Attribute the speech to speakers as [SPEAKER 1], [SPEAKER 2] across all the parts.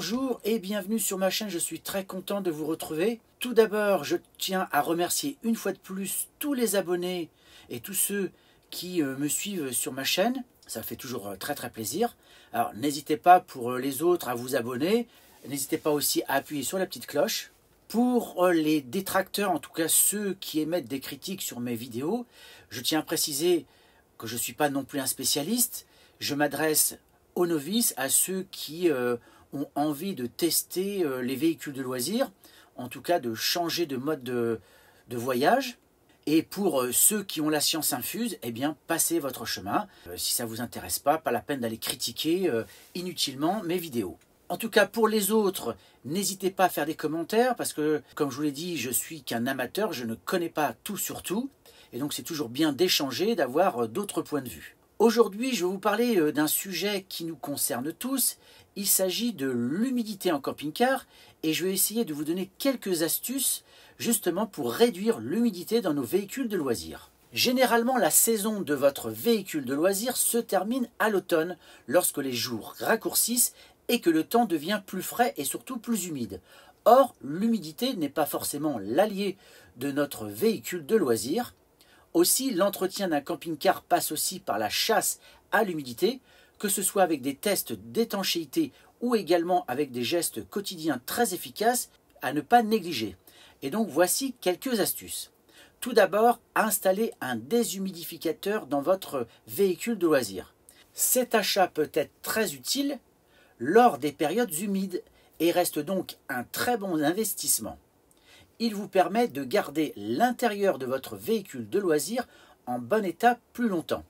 [SPEAKER 1] Bonjour et bienvenue sur ma chaîne, je suis très content de vous retrouver. Tout d'abord, je tiens à remercier une fois de plus tous les abonnés et tous ceux qui me suivent sur ma chaîne. Ça fait toujours très plaisir. Alors n'hésitez pas pour les autres à vous abonner. N'hésitez pas aussi à appuyer sur la petite cloche. Pour les détracteurs, en tout cas ceux qui émettent des critiques sur mes vidéos, je tiens à préciser que je ne suis pas non plus un spécialiste. Je m'adresse aux novices, à ceux qui ont envie de tester les véhicules de loisirs, en tout cas de changer de mode de voyage. Et pour ceux qui ont la science infuse, eh bien, passez votre chemin. Si ça ne vous intéresse pas la peine d'aller critiquer inutilement mes vidéos. En tout cas, pour les autres, n'hésitez pas à faire des commentaires, parce que, comme je vous l'ai dit, je suis qu'un amateur, je ne connais pas tout sur tout. Et donc, c'est toujours bien d'échanger, d'avoir d'autres points de vue. Aujourd'hui, je vais vous parler d'un sujet qui nous concerne tous. Il s'agit de l'humidité en camping-car et je vais essayer de vous donner quelques astuces justement pour réduire l'humidité dans nos véhicules de loisirs. Généralement, la saison de votre véhicule de loisirs se termine à l'automne lorsque les jours raccourcissent et que le temps devient plus frais et surtout plus humide. Or, l'humidité n'est pas forcément l'allié de notre véhicule de loisirs. Aussi, l'entretien d'un camping-car passe aussi par la chasse à l'humidité, que ce soit avec des tests d'étanchéité ou également avec des gestes quotidiens très efficaces à ne pas négliger. Et donc voici quelques astuces. Tout d'abord, installez un déshumidificateur dans votre véhicule de loisirs. Cet achat peut être très utile lors des périodes humides et reste donc un très bon investissement. Il vous permet de garder l'intérieur de votre véhicule de loisirs en bon état plus longtemps.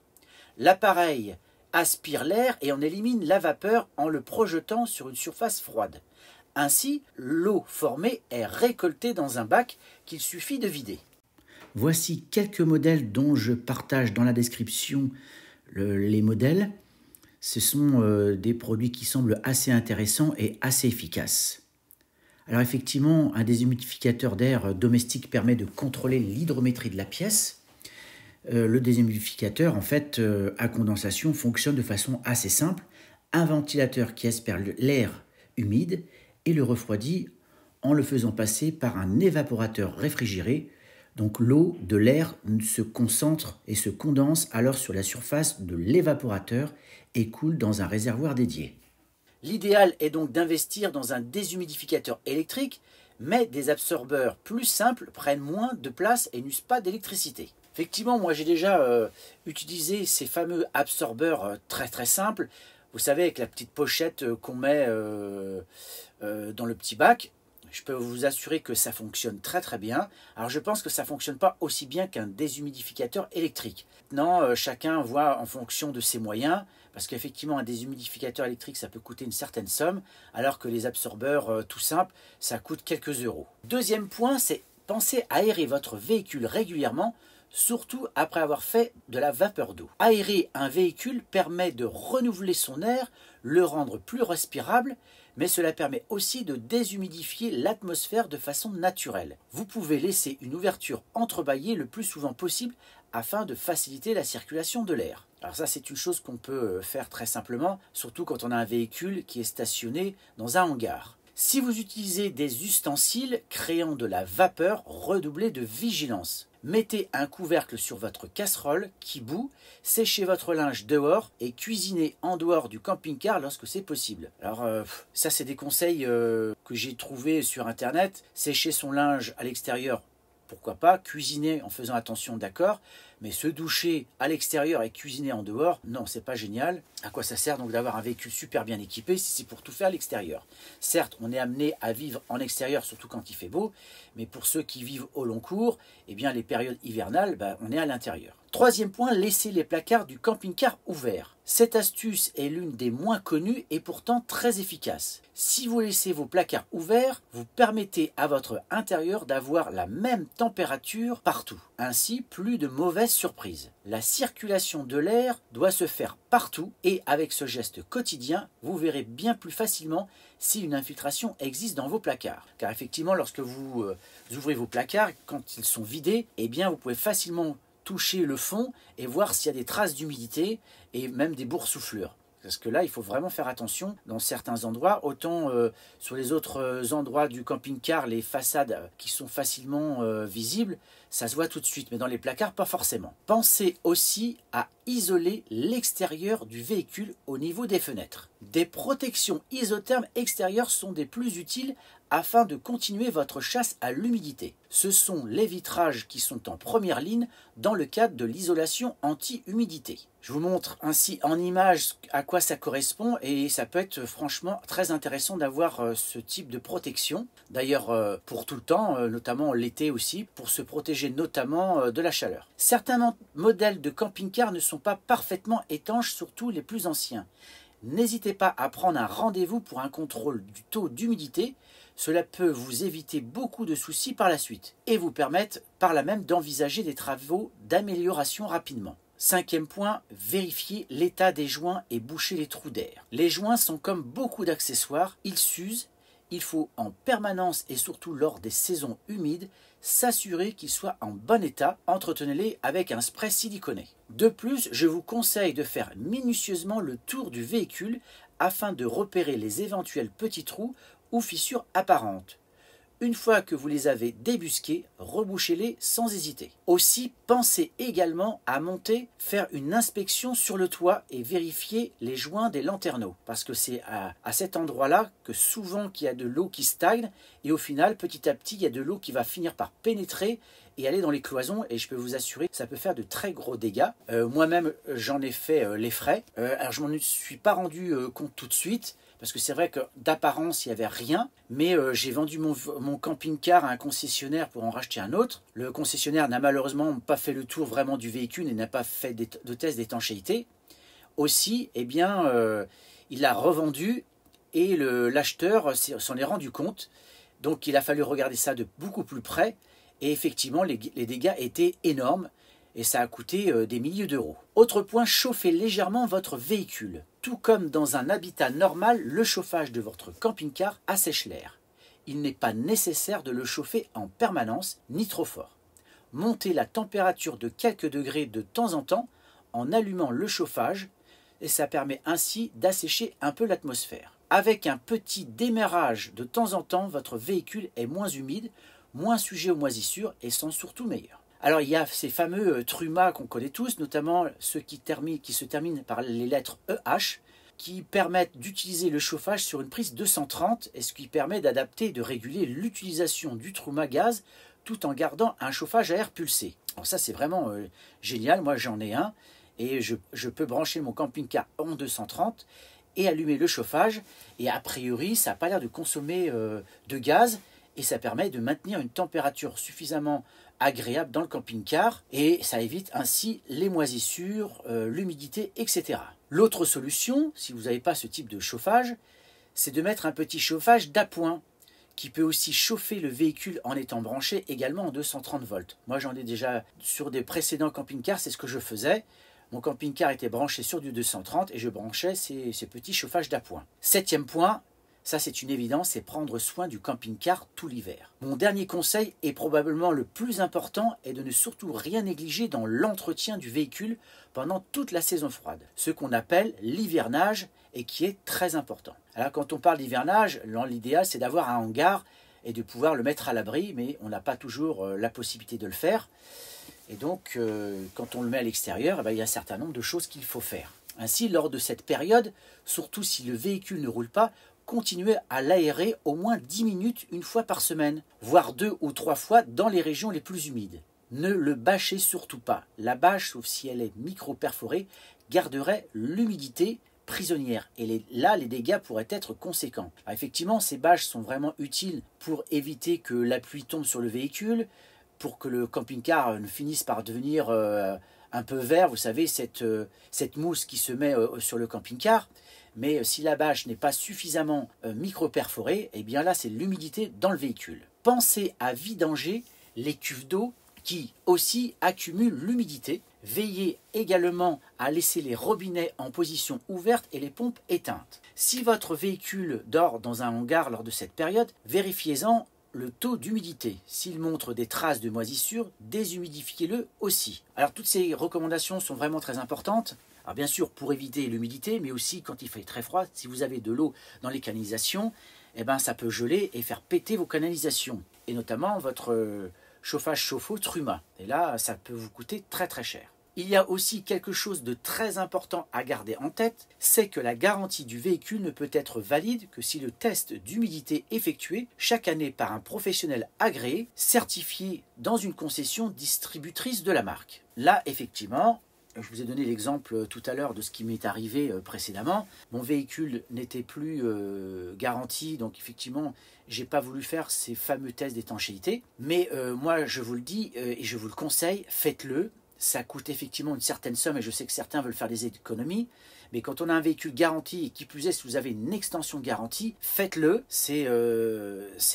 [SPEAKER 1] L'appareil aspire l'air et en élimine la vapeur en le projetant sur une surface froide. Ainsi, l'eau formée est récoltée dans un bac qu'il suffit de vider. Voici quelques modèles dont je partage dans la description les modèles. Ce sont des produits qui semblent assez intéressants et assez efficaces. Alors effectivement, un déshumidificateur d'air domestique permet de contrôler l'hydrométrie de la pièce. Le déshumidificateur, en fait, à condensation, fonctionne de façon assez simple. Un ventilateur qui aspire l'air humide et le refroidit en le faisant passer par un évaporateur réfrigéré. Donc l'eau de l'air se concentre et se condense alors sur la surface de l'évaporateur et coule dans un réservoir dédié. L'idéal est donc d'investir dans un déshumidificateur électrique, mais des absorbeurs plus simples prennent moins de place et n'usent pas d'électricité. Effectivement, moi j'ai déjà utilisé ces fameux absorbeurs très simples, vous savez, avec la petite pochette qu'on met dans le petit bac. Je peux vous assurer que ça fonctionne très bien. Alors je pense que ça ne fonctionne pas aussi bien qu'un déshumidificateur électrique. Maintenant, chacun voit en fonction de ses moyens, parce qu'effectivement un déshumidificateur électrique ça peut coûter une certaine somme, alors que les absorbeurs tout simples, ça coûte quelques euros. Deuxième point, c'est penser à aérer votre véhicule régulièrement, surtout après avoir fait de la vapeur d'eau. Aérer un véhicule permet de renouveler son air, le rendre plus respirable, mais cela permet aussi de déshumidifier l'atmosphère de façon naturelle. Vous pouvez laisser une ouverture entrebâillée le plus souvent possible afin de faciliter la circulation de l'air. Alors ça, c'est une chose qu'on peut faire très simplement, surtout quand on a un véhicule qui est stationné dans un hangar. Si vous utilisez des ustensiles créant de la vapeur, redoublez de vigilance. Mettez un couvercle sur votre casserole qui bout, séchez votre linge dehors et cuisinez en dehors du camping-car lorsque c'est possible. Alors ça c'est des conseils que j'ai trouvés sur internet. Sécher son linge à l'extérieur, pourquoi pas. Cuisiner en faisant attention, d'accord. Mais se doucher à l'extérieur et cuisiner en dehors, non, c'est pas génial. À quoi ça sert donc d'avoir un véhicule super bien équipé si c'est pour tout faire à l'extérieur? Certes, on est amené à vivre en extérieur, surtout quand il fait beau, mais pour ceux qui vivent au long cours, eh bien les périodes hivernales, on est à l'intérieur. Troisième point, laissez les placards du camping-car ouverts. Cette astuce est l'une des moins connues et pourtant très efficace. Si vous laissez vos placards ouverts, vous permettez à votre intérieur d'avoir la même température partout. Ainsi, plus de mauvaises surprises. La circulation de l'air doit se faire partout et avec ce geste quotidien, vous verrez bien plus facilement si une infiltration existe dans vos placards. Car effectivement, lorsque vous ouvrez vos placards, quand ils sont vidés, eh bien vous pouvez facilement toucher le fond et voir s'il y a des traces d'humidité et même des boursouflures. Parce que là, il faut vraiment faire attention dans certains endroits. Autant sur les autres endroits du camping-car, les façades qui sont facilement visibles, ça se voit tout de suite. Mais dans les placards, pas forcément. Pensez aussi à isoler l'extérieur du véhicule au niveau des fenêtres. Des protections isothermes extérieures sont des plus utiles afin de continuer votre chasse à l'humidité. Ce sont les vitrages qui sont en première ligne dans le cadre de l'isolation anti-humidité. Je vous montre ainsi en image à quoi ça correspond et ça peut être franchement très intéressant d'avoir ce type de protection. D'ailleurs pour tout le temps, notamment l'été aussi, pour se protéger notamment de la chaleur. Certains modèles de camping-car ne sont pas parfaitement étanches, surtout les plus anciens. N'hésitez pas à prendre un rendez-vous pour un contrôle du taux d'humidité. Cela peut vous éviter beaucoup de soucis par la suite et vous permettre par là même d'envisager des travaux d'amélioration rapidement. Cinquième point, vérifiez l'état des joints et bouchez les trous d'air. Les joints sont comme beaucoup d'accessoires, ils s'usent. Il faut en permanence et surtout lors des saisons humides s'assurer qu'ils soient en bon état. Entretenez-les avec un spray siliconé. De plus, je vous conseille de faire minutieusement le tour du véhicule afin de repérer les éventuels petits trous ou fissures apparentes. Une fois que vous les avez débusqués, rebouchez-les sans hésiter. Aussi, pensez également à monter, faire une inspection sur le toit et vérifier les joints des lanterneaux. Parce que c'est à cet endroit-là que souvent qu'il y a de l'eau qui stagne et au final, petit à petit, il y a de l'eau qui va finir par pénétrer et aller dans les cloisons et je peux vous assurer que ça peut faire de très gros dégâts. Moi-même, j'en ai fait les frais. Alors, je m'en suis pas rendu compte tout de suite. Parce que c'est vrai que d'apparence, il n'y avait rien, mais j'ai vendu mon camping-car à un concessionnaire pour en racheter un autre. Le concessionnaire n'a malheureusement pas fait le tour vraiment du véhicule et n'a pas fait de test d'étanchéité. Aussi, eh bien, il l'a revendu et l'acheteur s'en est rendu compte. Donc il a fallu regarder ça de beaucoup plus près. Et effectivement, les dégâts étaient énormes. Et ça a coûté des milliers d'euros. Autre point, chauffez légèrement votre véhicule. Tout comme dans un habitat normal, le chauffage de votre camping-car assèche l'air. Il n'est pas nécessaire de le chauffer en permanence, ni trop fort. Montez la température de quelques degrés de temps en temps en allumant le chauffage et ça permet ainsi d'assécher un peu l'atmosphère. Avec un petit démarrage de temps en temps, votre véhicule est moins humide, moins sujet aux moisissures et sont surtout meilleurs. Alors il y a ces fameux Truma qu'on connaît tous, notamment ceux qui se terminent par les lettres EH, qui permettent d'utiliser le chauffage sur une prise 230 et ce qui permet d'adapter et de réguler l'utilisation du Truma gaz tout en gardant un chauffage à air pulsé. Alors ça c'est vraiment génial, moi j'en ai un et je peux brancher mon camping-car en 230 et allumer le chauffage et a priori ça n'a pas l'air de consommer de gaz et ça permet de maintenir une température suffisamment agréable dans le camping-car et ça évite ainsi les moisissures, l'humidité, etc. L'autre solution, si vous n'avez pas ce type de chauffage, c'est de mettre un petit chauffage d'appoint qui peut aussi chauffer le véhicule en étant branché également en 230 volts. Moi j'en ai déjà sur des précédents camping-cars, c'est ce que je faisais. Mon camping-car était branché sur du 230 et je branchais ces petits chauffages d'appoint. Septième point, ça c'est une évidence, c'est prendre soin du camping-car tout l'hiver. Mon dernier conseil est probablement le plus important est de ne surtout rien négliger dans l'entretien du véhicule pendant toute la saison froide. Ce qu'on appelle l'hivernage et qui est très important. Alors quand on parle d'hivernage, l'idéal c'est d'avoir un hangar et de pouvoir le mettre à l'abri, mais on n'a pas toujours la possibilité de le faire. Et donc quand on le met à l'extérieur, il y a un certain nombre de choses qu'il faut faire. Ainsi, lors de cette période, surtout si le véhicule ne roule pas, continuez à l'aérer au moins 10 minutes une fois par semaine, voire 2 ou 3 fois dans les régions les plus humides. Ne le bâchez surtout pas. La bâche, sauf si elle est micro-perforée, garderait l'humidité prisonnière. Et là, les dégâts pourraient être conséquents. Alors, effectivement, ces bâches sont vraiment utiles pour éviter que la pluie tombe sur le véhicule, pour que le camping-car ne finisse par devenir un peu vert. Vous savez, cette mousse qui se met sur le camping-car. Mais si la bâche n'est pas suffisamment micro-perforée, eh bien là c'est l'humidité dans le véhicule. Pensez à vidanger les cuves d'eau qui aussi accumulent l'humidité. Veillez également à laisser les robinets en position ouverte et les pompes éteintes. Si votre véhicule dort dans un hangar lors de cette période, vérifiez-en le taux d'humidité. S'il montre des traces de moisissure, déshumidifiez-le aussi. Alors toutes ces recommandations sont vraiment très importantes. Alors bien sûr, pour éviter l'humidité, mais aussi quand il fait très froid, si vous avez de l'eau dans les canalisations, eh ben, ça peut geler et faire péter vos canalisations. Et notamment votre chauffage chauffe-eau Truma. Et là, ça peut vous coûter très très cher. Il y a aussi quelque chose de très important à garder en tête, c'est que la garantie du véhicule ne peut être valide que si le test d'humidité effectué chaque année par un professionnel agréé, certifié dans une concession distributrice de la marque. Là, effectivement, je vous ai donné l'exemple tout à l'heure de ce qui m'est arrivé précédemment. Mon véhicule n'était plus garanti, donc effectivement, j'ai pas voulu faire ces fameux tests d'étanchéité. Mais moi, je vous le dis et je vous le conseille, faites-le. Ça coûte effectivement une certaine somme et je sais que certains veulent faire des économies. Mais quand on a un véhicule garanti et qui plus est, si vous avez une extension de garantie, faites-le, c'est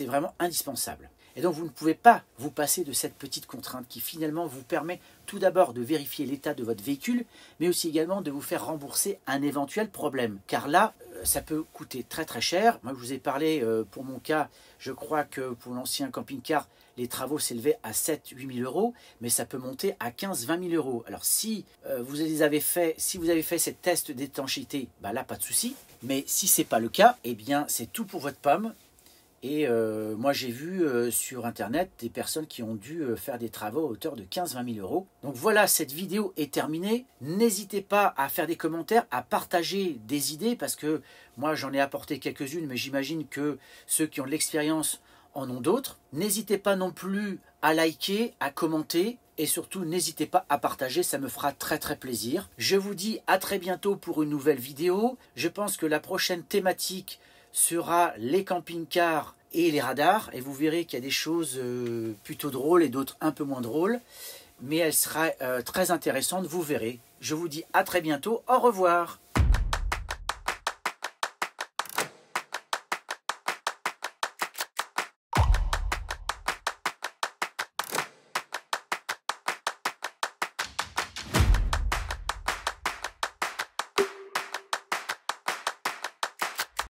[SPEAKER 1] vraiment indispensable. Et donc vous ne pouvez pas vous passer de cette petite contrainte qui finalement vous permet tout d'abord de vérifier l'état de votre véhicule, mais aussi également de vous faire rembourser un éventuel problème. Car là, ça peut coûter très très cher. Moi je vous ai parlé, pour mon cas, je crois que pour l'ancien camping-car, les travaux s'élevaient à 7-8 000 euros, mais ça peut monter à 15-20 000 euros. Alors si vous avez fait cette test d'étanchéité, bah là pas de souci. Mais si ce n'est pas le cas, eh bien c'est tout pour votre pomme. Et moi j'ai vu sur internet des personnes qui ont dû faire des travaux à hauteur de 15-20 000 euros. Donc voilà, cette vidéo est terminée. N'hésitez pas à faire des commentaires, à partager des idées, parce que moi j'en ai apporté quelques-unes, mais j'imagine que ceux qui ont de l'expérience en ont d'autres. N'hésitez pas non plus à liker, à commenter, et surtout n'hésitez pas à partager, ça me fera très très plaisir. Je vous dis à très bientôt pour une nouvelle vidéo. Je pense que la prochaine thématique sera les camping-cars et les radars, et vous verrez qu'il y a des choses plutôt drôles et d'autres un peu moins drôles, mais elle sera très intéressante, vous verrez. Je vous dis à très bientôt, au revoir.